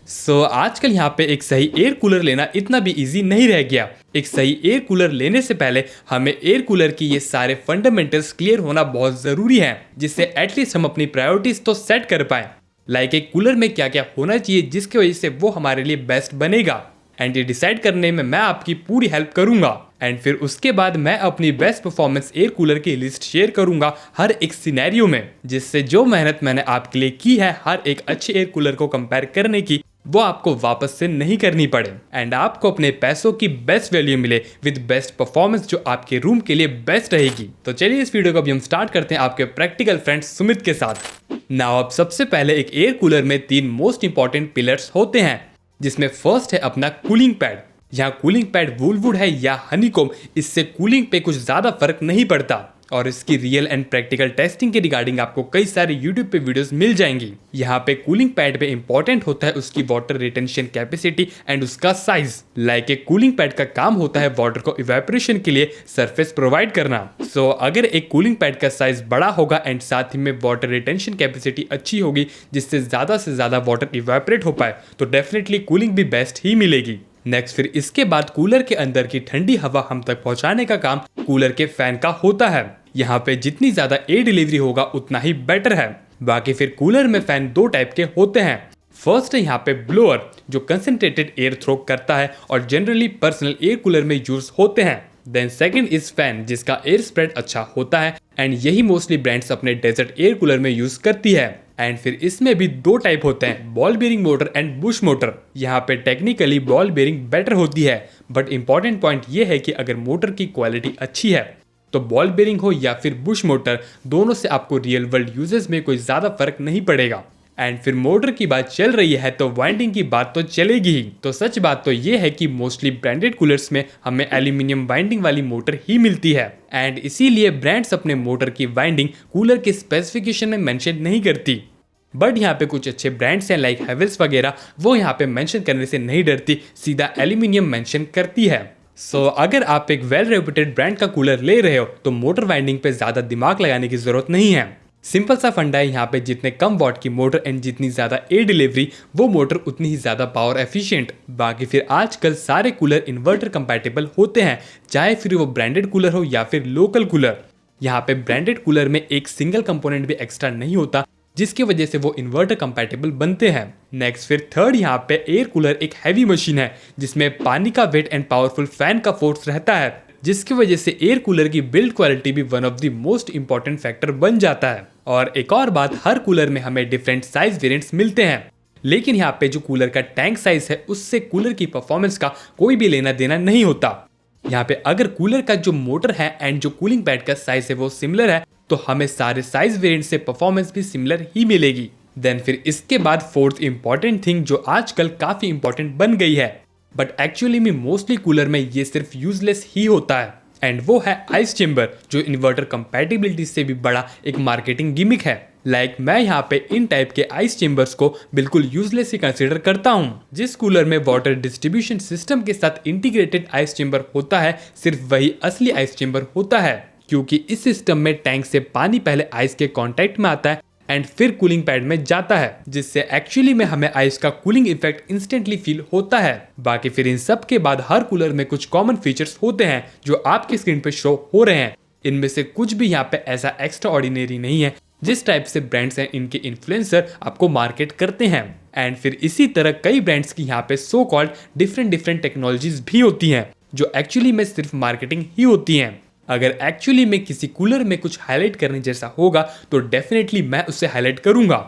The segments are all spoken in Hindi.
आजकल यहाँ पे एक सही एयर कूलर लेना इतना भी इजी नहीं रह गया। एक सही एयर कूलर लेने से पहले हमें एयर कूलर की ये सारे फंडामेंटल्स क्लियर होना बहुत ज़रूरी है, जिससे एटलीस्ट हम अपनी प्रायोरिटीज तो सेट कर पाएं। लाइक एक कूलर में क्या क्या होना चाहिए जिसकी वजह से वो हमारे लिए बेस्ट बनेगा, एंड ये डिसाइड करने में मैं आपकी पूरी हेल्प करूंगा। एंड फिर उसके बाद मैं अपनी बेस्ट परफॉर्मेंस एयर कूलर की लिस्ट शेयर करूंगा हर एक सिनेरियो में, जिससे जो मेहनत मैंने आपके लिए की है हर एक अच्छे एयर कूलर को कंपेयर करने की, वो आपको वापस से नहीं करनी पड़े एंड आपको अपने पैसों की बेस्ट वैल्यू मिले विद बेस्ट परफॉर्मेंस जो आपके रूम के लिए बेस्ट रहेगी। तो चलिए इस वीडियो को अभी हम स्टार्ट करते हैं आपके प्रैक्टिकल फ्रेंड सुमित के साथ। नाउ अब सबसे पहले एक एयर कूलर में 3 मोस्ट इंपॉर्टेंट पिलर्स होते हैं, जिसमें फर्स्ट है अपना कूलिंग पैड। यहाँ कूलिंग पैड वुलवुड है या हनीकॉम्ब, इससे कूलिंग पे कुछ ज्यादा फर्क नहीं पड़ता और इसकी रियल एंड प्रैक्टिकल टेस्टिंग के रिगार्डिंग आपको कई सारे यूट्यूब पे वीडियोस मिल जाएंगी। यहाँ पे कूलिंग पैड पे इंपॉर्टेंट होता है उसकी वाटर रिटेंशन कैपेसिटी एंड उसका साइज। लाइक एक कूलिंग पैड का काम होता है वाटर को इवेपोरेशन के लिए सरफेस प्रोवाइड करना। अगर एक कूलिंग पैड का साइज बड़ा होगा एंड साथ ही में वाटर रिटेंशन कैपेसिटी अच्छी होगी, जिससे से ज्यादा वाटर इवेपोरेट हो पाए, तो डेफिनेटली कूलिंग भी बेस्ट ही मिलेगी। नेक्स्ट फिर इसके बाद कूलर के अंदर की ठंडी हवा हम तक पहुंचाने का काम कूलर के फैन का होता है। यहाँ पे जितनी ज्यादा एयर डिलीवरी होगा उतना ही बेटर है। बाकी फिर कूलर में फैन 2 टाइप के होते हैं। फर्स्ट है यहाँ पे ब्लोअर, जो कंसंट्रेटेड एयर थ्रो करता है और जनरली पर्सनल एयर कूलर में यूज होते हैं। देन सेकंड इज फैन, जिसका एयर स्प्रेड अच्छा होता है एंड यही मोस्टली ब्रांड्स अपने डेजर्ट एयर कूलर में यूज करती है। एंड फिर इसमें भी 2 टाइप होते हैं, ball bearing motor and Bush motor. यहाँ पे टेक्निकली बॉल बेयरिंग बेटर होती है, बट इंपॉर्टेंट पॉइंट ये है कि अगर मोटर की क्वालिटी अच्छी है तो बॉल बेयरिंग हो या फिर बुश मोटर, दोनों से आपको रियल वर्ल्ड यूजेस में कोई ज्यादा फर्क नहीं पड़ेगा। एंड फिर मोटर की बात चल रही है तो वाइंडिंग की बात तो चलेगी ही। तो सच बात तो ये है कि मोस्टली ब्रांडेड कूलर्स में हमें एल्यूमिनियम वाइंडिंग वाली मोटर ही मिलती है एंड इसीलिए ब्रांड्स अपने मोटर की वाइंडिंग कूलर के स्पेसिफिकेशन में मेंशन नहीं करती। बट यहाँ पे कुछ अच्छे ब्रांड्स हैं लाइक हेवेल्स वगैरह, वो यहाँ पे मेंशन करने से नहीं डरती, सीधा एल्यूमिनियम मेंशन करती है। अगर आप एक वेल रेप्यूटेड ब्रांड का कूलर ले रहे हो तो मोटर वाइंडिंग पे ज्यादा दिमाग लगाने की जरूरत नहीं है। सिंपल सा फंडा है यहाँ पे, जितने कम वॉट की मोटर एंड जितनी ज्यादा एयर डिलीवरी, वो मोटर उतनी ही ज्यादा पावर एफिशिएंट। बाकी फिर आजकल सारे कूलर इन्वर्टर कंपैटिबल होते हैं, चाहे फिर वो ब्रांडेड कूलर हो या फिर लोकल कूलर। यहाँ पे ब्रांडेड कूलर में एक सिंगल कंपोनेंट भी एक्स्ट्रा नहीं होता, जिसकी वजह से वो इन्वर्टर कंपैटिबल बनते हैं। नेक्स्ट फिर थर्ड, यहाँ पे एयर कूलर एक हैवी मशीन है जिसमें पानी का वेट एंड पावरफुल फैन का फोर्स रहता है, जिसकी वजह से एयर कूलर की बिल्ड क्वालिटी भी one of the most important factor बन जाता है। और एक और बात, हर कूलर में हमें डिफरेंट साइज वेरिएंट्स मिलते हैं, लेकिन यहाँ पे जो कूलर का टैंक साइज है उससे कूलर की परफॉर्मेंस का कोई भी लेना देना नहीं होता। यहाँ पे अगर कूलर का जो मोटर है एंड जो कूलिंग पैड का साइज है वो सिमिलर है, तो हमें सारे साइज वेरिएंट से परफॉर्मेंस भी सिमिलर ही मिलेगी। देन फिर इसके बाद फोर्थ इंपॉर्टेंट थिंग जो आजकल काफी इंपॉर्टेंट बन गई है, बट एक्चुअली में मोस्टली कूलर में ये सिर्फ यूजलेस ही होता है, एंड वो है आइस चेंबर, जो इन्वर्टर कंपैटिबिलिटी से भी बड़ा एक मार्केटिंग गिमिक है। लाइक मैं यहाँ पे इन टाइप के आइस चेंबर्स को बिल्कुल यूजलेस ही कंसीडर करता हूँ। जिस कूलर में वाटर डिस्ट्रीब्यूशन सिस्टम के साथ इंटीग्रेटेड आइस चेंबर होता है, सिर्फ वही असली आइस चेंबर होता है, क्योंकि इस सिस्टम में टैंक से पानी पहले आइस के कांटेक्ट में आता है एंड फिर कूलिंग पैड में जाता है, जिससे एक्चुअली में हमें आइस का कूलिंग इफेक्ट इंस्टेंटली फील होता है। बाकी फिर इन सब के बाद हर कूलर में कुछ कॉमन फीचर्स होते हैं जो आपकी स्क्रीन पे शो हो रहे हैं। इनमें से कुछ भी यहाँ पे ऐसा एक्स्ट्रा ऑर्डिनरी नहीं है, जिस टाइप से ब्रांड्स हैं इनके इन्फ्लुएंसर आपको मार्केट करते हैं। एंड फिर इसी तरह कई ब्रांड्स की यहाँ पे सो कॉल्ड डिफरेंट टेक्नोलॉजीज भी होती हैं, जो एक्चुअली में सिर्फ मार्केटिंग ही होती हैं। अगर एक्चुअली में किसी कूलर में कुछ हाईलाइट करने जैसा होगा तो डेफिनेटली मैं उसे हाईलाइट करूंगा।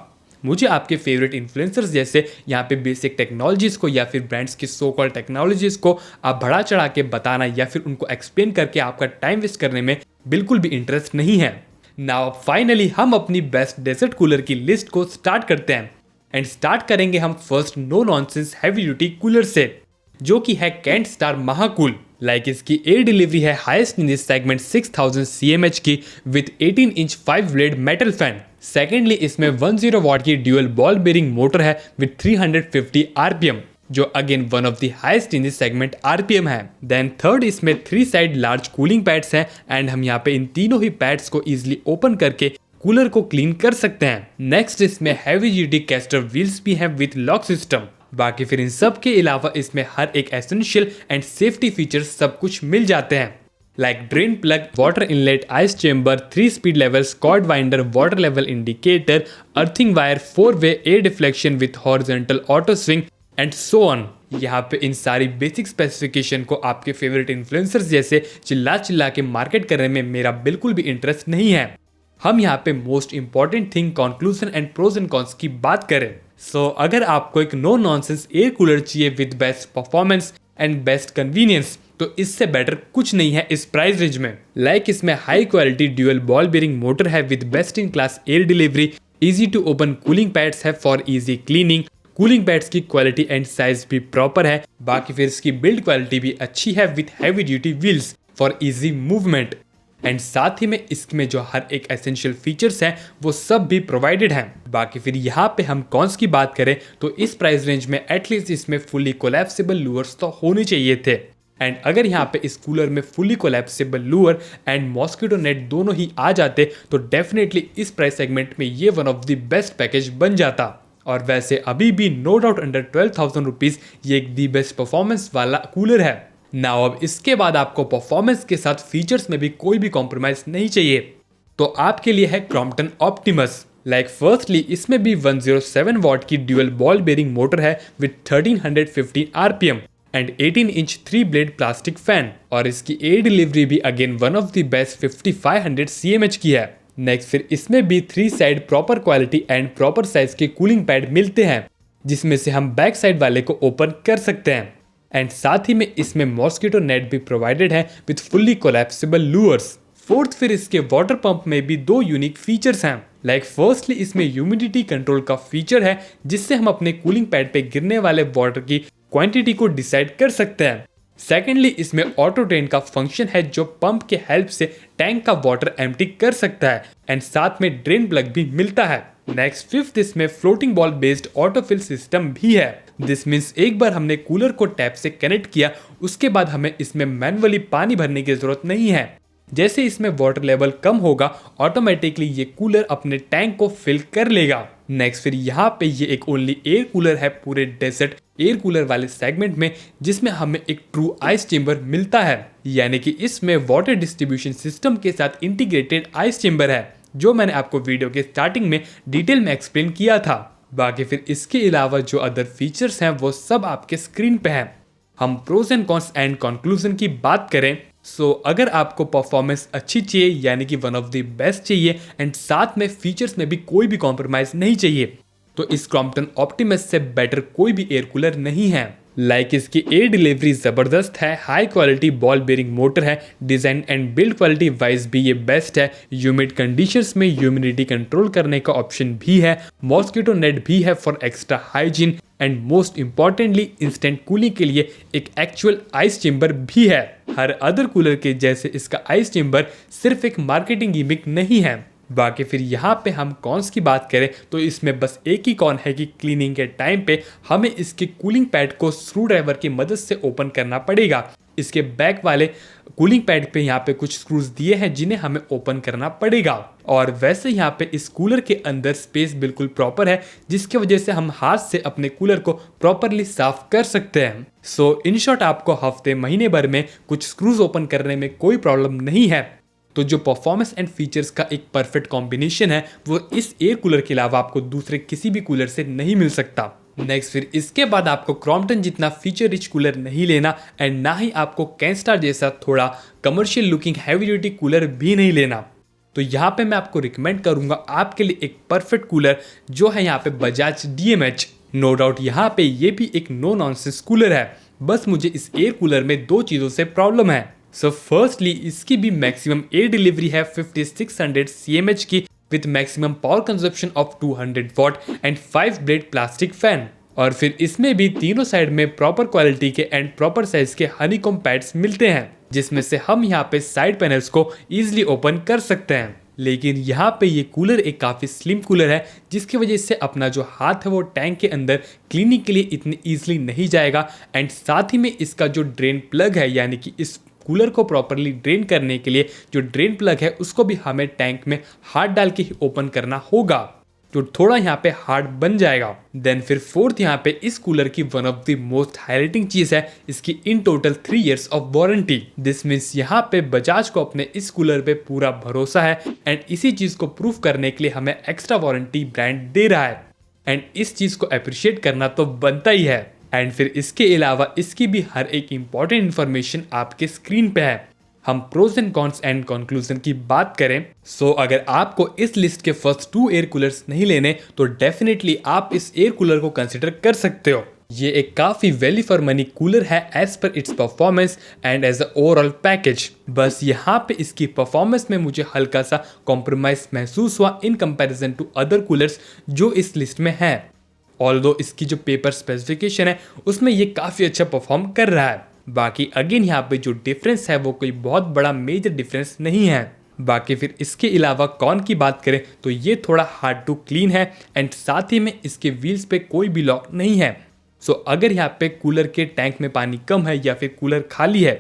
मुझे आपके फेवरेट इन्फ्लुएंसर्स जैसे यहाँ पे बेसिक टेक्नोलॉजीज को या फिर ब्रांड्स की सो कॉल्ड टेक्नोलॉजीज को आप बढ़ा चढ़ा के बताना या फिर उनको एक्सप्लेन करके आपका टाइम वेस्ट करने में बिल्कुल भी इंटरेस्ट नहीं है। नाउ फाइनली हम अपनी बेस्ट डेजर्ट कूलर की लिस्ट को स्टार्ट करते हैं एंड स्टार्ट करेंगे हम first no nonsense heavy duty cooler से, जो कि है कैंट स्टार महाकूल। लाइक इसकी एयर डिलीवरी है highest in this segment 6000 CMH की with 18 inch 5 blade metal fan. Secondly इसमें 10 वाट की ड्यूअल बॉल बेयरिंग मोटर है विद 350 RPM, जो again one of the highest in this segment RPM है। देन थर्ड इसमें 3 साइड लार्ज कूलिंग पैड्स हैं एंड हम यहाँ पे इन तीनों ही पैड्स को इजिली ओपन करके कूलर को क्लीन कर सकते हैं। नेक्स्ट इसमें हैवी ड्यूटी कैस्टर व्हील्स भी हैं विद लॉक सिस्टम। बाकी फिर इन सब के अलावा इसमें हर एक एसेंशियल एंड सेफ्टी फीचर्स सब कुछ मिल जाते हैं, like drain plug, water inlet, ice chamber, 3 speed levels, cord winder, water level indicator, earthing wire, 4-वे air deflection with horizontal auto swing and so on. यहाँ पे इन सारी बेसिक स्पेसिफिकेशन को आपके फेवरेट इन्फ्लुएंसर्स जैसे चिल्ला चिल्ला के मार्केट करने में मेरा बिल्कुल भी इंटरेस्ट नहीं है। हम यहाँ पे most important thing conclusion and pros and cons की बात करें, सो अगर आपको एक नो नॉनसेंस एयर कूलर चाहिए with best performance and best convenience, तो इससे बेटर कुछ नहीं है इस प्राइस रेंज में। लाइक इसमें high quality dual ball bearing motor है with best in class air delivery, easy to open cooling pads है for easy cleaning, cooling pads की क्वालिटी एंड साइज भी प्रॉपर है। बाकी फिर इसकी बिल्ड क्वालिटी भी अच्छी है with heavy duty wheels for easy movement, and साथ ही में इसमें जो हर एक एसेंशियल फीचर्स हैं वो सब भी प्रोवाइडेड हैं। बाकी फिर यहाँ पे हम कॉन्स की बात करें तो इस प्राइस रेंज में एटलीस्ट इसमें फुली कोलैप्सिबल लूअर्स तो होने चाहिए थे, एंड अगर यहाँ पे इस कूलर में fully collapsible Louvre and mosquito net दोनों ही आ जाते तो डेफिनेटली इस प्राइस सेगमेंट में ये one of the best package बन जाता। और वैसे अभी भी नो डाउट अंडर 12,000 रुपीज ये एक दी बेस्ट परफॉर्मेंस वाला कूलर है। नाउ अब इसके बाद आपको परफॉर्मेंस के साथ फीचर्स में भी कोई भी कॉम्प्रोमाइज नहीं चाहिए, तो आपके लिए है क्रॉम्पटन ऑप्टिमस। लाइक फर्स्टली इसमें भी 107 वॉट की ड्यूअल बॉल बेयरिंग मोटर है with 1315 RPM and 18 inch 3 blade plastic fan, और इसकी एयर डिलीवरी भी again one of the best 5500 CMH की है। नेक्स्ट फिर इसमें भी 3 side proper quality and proper size के कूलिंग पैड मिलते हैं, जिसमें से हम बैक साइड वाले को ओपन कर सकते हैं, एंड साथ ही में इसमें मॉस्किटो नेट भी प्रोवाइडेड है with fully collapsible louvres. Fourth फिर इसके वाटर पंप में भी 2 यूनिक फीचर्स हैं, लाइक फर्स्टली इसमें ह्यूमिडिटी कंट्रोल का फीचर है जिससे हम अपने कूलिंग पैड पे गिरने वाले वाटर की क्वांटिटी को डिसाइड कर सकते हैं। सेकेंडली इसमें ऑटो ड्रेन का फंक्शन है जो पंप के हेल्प से टैंक का वाटर एम्प्टी कर सकता है, एंड साथ में ड्रेन प्लग भी मिलता है। नेक्स्ट फिफ्थ इसमें floating ball based autofill system भी है। दिस मीन्स एक बार हमने कूलर को टैप से कनेक्ट किया उसके बाद हमें इसमें मैनुअली पानी भरने की जरूरत नहीं है। जैसे इसमें वाटर लेवल कम होगा ऑटोमेटिकली ये कूलर अपने टैंक को फिल कर लेगा। नेक्स्ट फिर यहाँ पे ये एक ओनली एयर कूलर है पूरे डेजर्ट एयर कूलर वाले सेगमेंट में जिसमें हमें एक ट्रू आइस चेंबर मिलता है, यानी कि इसमें वाटर डिस्ट्रीब्यूशन सिस्टम के साथ इंटीग्रेटेड आइस चेंबर है जो मैंने आपको वीडियो के स्टार्टिंग में डिटेल में एक्सप्लेन किया था। बाकी फिर इसके अलावा जो अदर फीचर्स हैं वो सब आपके स्क्रीन पे हैं। हम pros and cons and conclusion की बात करें, सो अगर आपको परफॉर्मेंस अच्छी चाहिए यानी कि वन ऑफ द बेस्ट चाहिए एंड साथ में फीचर्स में भी कोई भी कॉम्प्रोमाइज नहीं चाहिए, तो इस क्रॉम्पटन ऑप्टिमस से बेटर कोई भी एयर कूलर नहीं है। लाइक इसकी एयर डिलीवरी जबरदस्त है, high quality ball bearing motor है, design and build quality wise भी ये बेस्ट है, ह्यूमिड कंडीशंस में ह्यूमिडिटी कंट्रोल करने का ऑप्शन भी है, मॉस्किटो नेट भी है for extra hygiene, and most importantly instant cooling के लिए एक एक्चुअल आइस चेंबर भी है। हर अदर कूलर के जैसे इसका आइस चेंबर सिर्फ एक मार्केटिंग गिमिक नहीं है। बाकी फिर यहाँ पे हम कॉन्स की बात करें तो इसमें बस एक ही कॉन है कि क्लीनिंग के टाइम पे हमें इसके कूलिंग पैड को स्क्रू ड्राइवर की मदद से ओपन करना पड़ेगा। इसके बैक वाले कूलिंग पैड पे यहाँ पे कुछ स्क्रूज दिए हैं जिन्हें हमें ओपन करना पड़ेगा, और वैसे यहाँ पे इस कूलर के अंदर स्पेस बिल्कुल प्रॉपर है जिसकी वजह से हम हाथ से अपने कूलर को प्रॉपरली साफ कर सकते हैं। सो इन शॉर्ट आपको हफ्ते महीने भर में कुछ स्क्रूज ओपन करने में कोई प्रॉब्लम नहीं है। तो जो परफॉर्मेंस एंड फीचर्स का एक परफेक्ट कॉम्बिनेशन है वो इस एयर कूलर के अलावा आपको दूसरे किसी भी कूलर से नहीं मिल सकता। नेक्स्ट फिर इसके बाद आपको क्रॉम्पटन जितना फीचर रिच कूलर नहीं लेना एंड ना ही आपको कैनस्टार जैसा थोड़ा commercial looking heavy duty cooler भी नहीं लेना। तो यहाँ पे मैं आपको रिकमेंड करूंगा आपके लिए एक परफेक्ट कूलर जो है यहाँ पे बजाज DMH। नो डाउट यहाँ पे ये भी एक नो नॉनसेंस कूलर है, बस मुझे इस एयर कूलर में 2 चीज़ों से प्रॉब्लम है। सो फर्स्टली इसकी भी मैक्सिमम एयर डिलीवरी है 5600 CMH की with maximum power consumption of 200 what and 5 blade plastic fan, और फिर इसमें भी तीनों साइड में प्रॉपर क्वालिटी के एंड प्रॉपर साइज के हनीकॉम्ब पैड्स मिलते हैं जिसमें से हम यहाँ पे साइड पैनल्स को इजीली ओपन कर सकते हैं। लेकिन यहाँ पे ये कूलर एक काफ़ी स्लिम कूलर है जिसकी वजह से अपना जो हाथ है वो टैंक के अंदर क्लीनिंग के लिए इतनी ईजिली नहीं जाएगा, एंड साथ ही में इसका जो ड्रेन प्लग है यानी कि इस कूलर को प्रॉपरली ड्रेन करने के लिए जो ड्रेन प्लग है उसको भी हमें टैंक में हाथ डाल के ही ओपन करना होगा। जो थोड़ा यहाँ पे हार्ड बन जाएगा। देन फिर फोर्थ यहाँ पे इस कूलर की one of the most highlighting चीज है इसकी in total 3 years of warranty. This means यहाँ पे बजाज को अपने इस कूलर पे पूरा भरोसा है एंड इसी चीज को प्रूव करने के लिए हमें एक्स्ट्रा वारंटी ब्रांड दे रहा है एंड इस चीज को अप्रिशिएट करना तो बनता ही है। एंड फिर इसके अलावा इसकी भी हर एक इंपॉर्टेंट इन्फॉर्मेशन आपके स्क्रीन पे है। हम pros and cons and conclusion की बात करें सो अगर आपको इस लिस्ट के फर्स्ट 2 एयर कूलर्स नहीं लेने तो डेफिनेटली आप इस एयर कूलर को कंसिडर कर सकते हो। ये एक काफी वैल्यू फॉर मनी कूलर है as per its performance and as a overall package. बस यहाँ पे इसकी परफॉर्मेंस में मुझे हल्का सा कॉम्प्रोमाइज महसूस हुआ in comparison to other coolers जो इस लिस्ट में है। ऑल्दो इसकी जो पेपर स्पेसिफिकेशन है उसमें ये काफी अच्छा परफॉर्म कर रहा है। बाकी अगेन यहाँ पे जो डिफरेंस है वो कोई बहुत बड़ा मेजर डिफरेंस नहीं है। बाकी फिर इसके अलावा कॉन की बात करें तो ये थोड़ा हार्ड टू क्लीन है एंड साथ ही में इसके व्हील्स पे कोई भी लॉक नहीं है। सो अगर यहाँ पे कूलर के टैंक में पानी कम है या फिर कूलर खाली है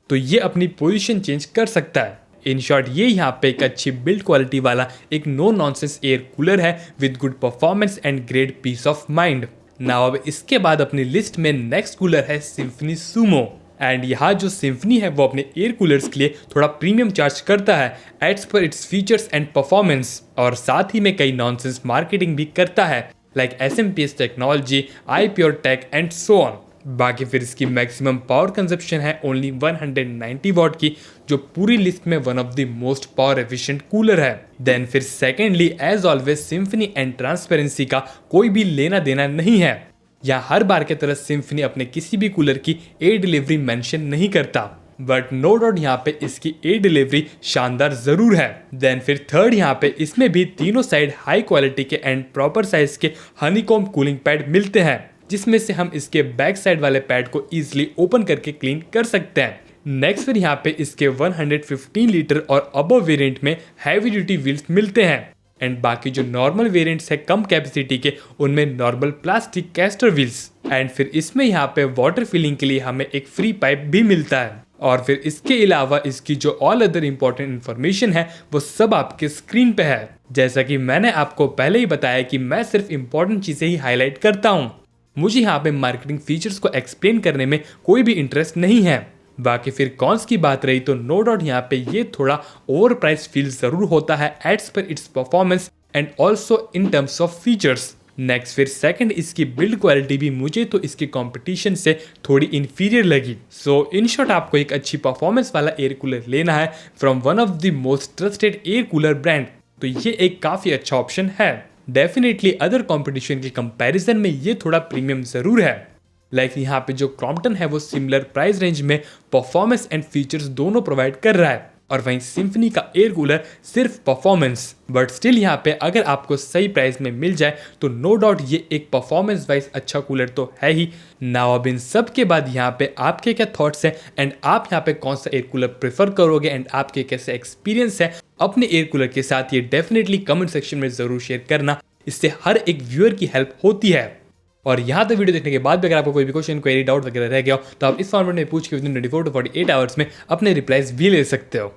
तो ये अपनी पोजीशन चेंज कर सकता है। इन शॉर्ट ये यहाँ पे एक अच्छी बिल्ड क्वालिटी वाला एक नो नॉनसेंस एयर कूलर है with good performance and great peace of mind. Now अब इसके बाद अपनी लिस्ट में नेक्स्ट कूलर है सिम्फनी सुमो एंड यहाँ जो सिम्फनी है वो अपने एयर कूलर्स के लिए थोड़ा प्रीमियम चार्ज करता है एड्स पर इट्स फीचर्स एंड परफॉर्मेंस और साथ ही में कई नॉनसेंस मार्केटिंग भी करता है like SMPS technology, iPure tech and so on. बाकी फिर इसकी मैक्सिमम पावर कंजप्शन है ओनली 190 वॉट की जो पूरी लिस्ट में one of the most power efficient cooler है। देन फिर secondly as always Symphony and transparency का कोई भी लेना देना नहीं है। यहाँ हर बार की तरह सिम्फनी अपने किसी भी कूलर की एयर डिलीवरी मेंशन नहीं करता बट नो डाउट यहाँ पे इसकी एयर डिलीवरी शानदार जरूर है। देन फिर थर्ड यहाँ पे इसमें भी तीनों साइड हाई क्वालिटी के एंड प्रॉपर साइज के हनीकॉम कूलिंग पैड मिलते हैं जिसमें से हम इसके बैक साइड वाले पैड को इजीली ओपन करके क्लीन कर सकते हैं। नेक्स्ट फिर यहाँ पे इसके 115 लीटर और अबव वेरिएंट में हैवी ड्यूटी व्हील्स मिलते हैं एंड बाकी जो नॉर्मल वेरिएंट्स है कम कैपेसिटी के उनमें normal plastic castor wheels and फिर इसमें यहाँ पे वाटर फिलिंग के लिए हमें एक फ्री पाइप भी मिलता है। और फिर इसके अलावा इसकी जो ऑल अदर इंपॉर्टेंट इन्फॉर्मेशन है वो सब आपके स्क्रीन पे है। जैसा कि मैंने आपको पहले ही बताया कि मैं सिर्फ इंपॉर्टेंट चीजें ही हाईलाइट करता हूँ, मुझे यहाँ पे मार्केटिंग फीचर्स को एक्सप्लेन करने में कोई भी इंटरेस्ट नहीं है। बाकी फिर कॉन्स की बात रही तो नो डाउट यहाँ पे ये थोड़ा ओवर प्राइस फील जरूर होता है एड्स पर its performance and also in terms of features. Next फिर सेकंड इसकी बिल्ड क्वालिटी भी मुझे तो इसके कंपटीशन से थोड़ी इंफीरियर लगी। सो इन शॉर्ट आपको एक अच्छी परफॉर्मेंस वाला एयर कूलर लेना है from one of the most trusted air cooler brand तो ये एक काफी अच्छा ऑप्शन है। डेफिनेटली अदर कंपटीशन के कंपैरिजन में ये थोड़ा प्रीमियम जरूर है। लाइक यहाँ पे जो क्रॉम्पटन है वो सिमिलर प्राइस रेंज में परफॉर्मेंस एंड फीचर्स दोनों प्रोवाइड कर रहा है और वहीं सिम्फनी का एयर कूलर सिर्फ परफॉर्मेंस बट स्टिल यहाँ पे अगर आपको सही प्राइस में मिल जाए तो नो डाउट ये एक परफॉर्मेंस वाइज अच्छा कूलर तो है ही। नाउ अब इन सब के बाद यहाँ पे आपके क्या थॉट्स हैं एंड आप यहाँ पे कौन सा एयर कूलर प्रेफर करोगे एंड आपके कैसे एक्सपीरियंस है अपने एयर कूलर के साथ, ये डेफिनेटली कमेंट सेक्शन में जरूर शेयर करना। इससे हर एक व्यूअर की हेल्प होती है। और यहाँ तक वीडियो देखने के बाद भी अगर आपको कोई भी क्वेश्चन, क्वेरी, डाउट वगैरह रह गया हो तो आप इस फॉर्मेट में पूछ के विदिन 24 to 48 आवर्स में अपने रिप्लाईज भी ले सकते हो।